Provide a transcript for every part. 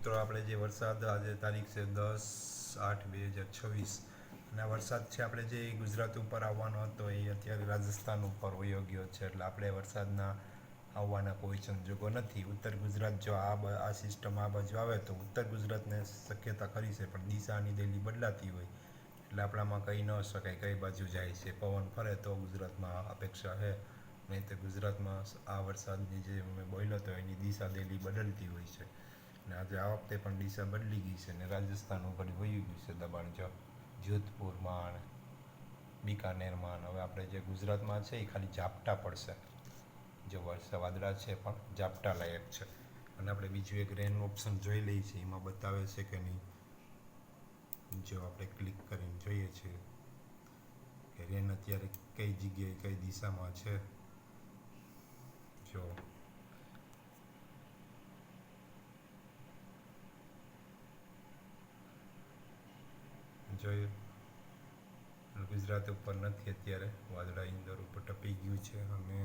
મિત્રો, આપણે જે વરસાદ આજે તારીખ છે 10/8/2026 અને આ વરસાદ છે આપણે જે ગુજરાત ઉપર આવવાનો હતો એ અત્યારે રાજસ્થાન ઉપર વયો ગયો છે. એટલે આપણે વરસાદના આવવાના કોઈ સંજોગો નથી. ઉત્તર ગુજરાત જો આ સિસ્ટમ આ બાજુ આવે તો ઉત્તર ગુજરાતને શક્યતા ખરી છે, પણ દિશાની ડેલી બદલાતી હોય એટલે આપણામાં કહી ન શકાય કઈ બાજુ જાય છે. પવન ફરે તો ગુજરાતમાં અપેક્ષા છે, નહીં તો ગુજરાતમાં આ વરસાદની જે મેં બોલ્યો હતો એની દિશા ડેલી બદલતી હોય છે. અને આજે આ વખતે પણ દિશા બદલી ગઈ છે અને રાજસ્થાન ઉપર વયું ગયું છે દબાણ. જોધપુરમાં અને બિકાનેરમાં. હવે આપણે જે ગુજરાતમાં છે એ ખાલી ઝાપટા પડશે, જો વાદળા છે પણ ઝાપટા લાયક છે. અને આપણે બીજું એક રેન ઓપ્શન જોઈ લઈએ છીએ, એમાં બતાવે છે કે નહીં. જો આપણે ક્લિક કરીને જોઈએ છીએ કે રેન અત્યારે કઈ જગ્યાએ કઈ દિશામાં છે. જો જોયું, ગુજરાત ઉપર નથી અત્યારે, વાદળા ઇન્દોર ઉપર ટપી ગયું છે. અને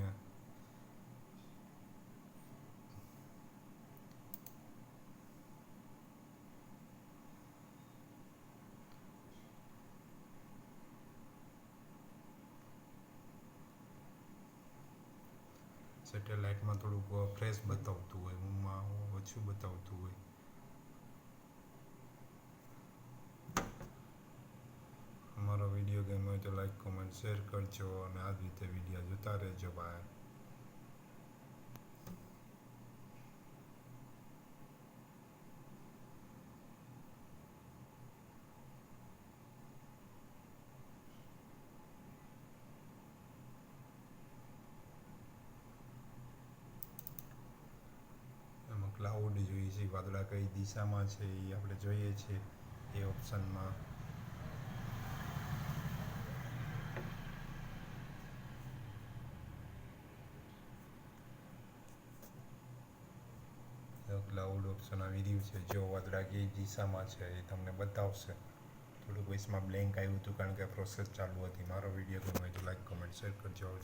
સેટેલાઇટમાં થોડુંક ફ્રેશ બતાવતું હોય, ઊંઘમાં ઓછું બતાવતું હોય. અમારો વિડીયો ગમ્યો હોય તો લાઈક, કોમેન્ટ, શેર કરજો અને આ જ રીતે વિડીયો જોતા રહેજો. બાય. એમાં ક્લાઉડ જોઈએ છે, વાદળા કઈ દિશામાં છે એ આપણે જોઈએ છીએ એ ઓપ્શનમાં. ક્લાઉડ ઓપ્શન આવી રહ્યું છે, જો વાદળા કઈ દિશામાં છે એ તમને બતાવશે. થોડુંક વોઇસમાં બ્લેન્ક આવ્યું હતું કારણ કે પ્રોસેસ ચાલુ હતી. મારો વિડીયો ગમ્યો હોય તો લાઈક, કોમેન્ટ, શેર કરજો. આવજો.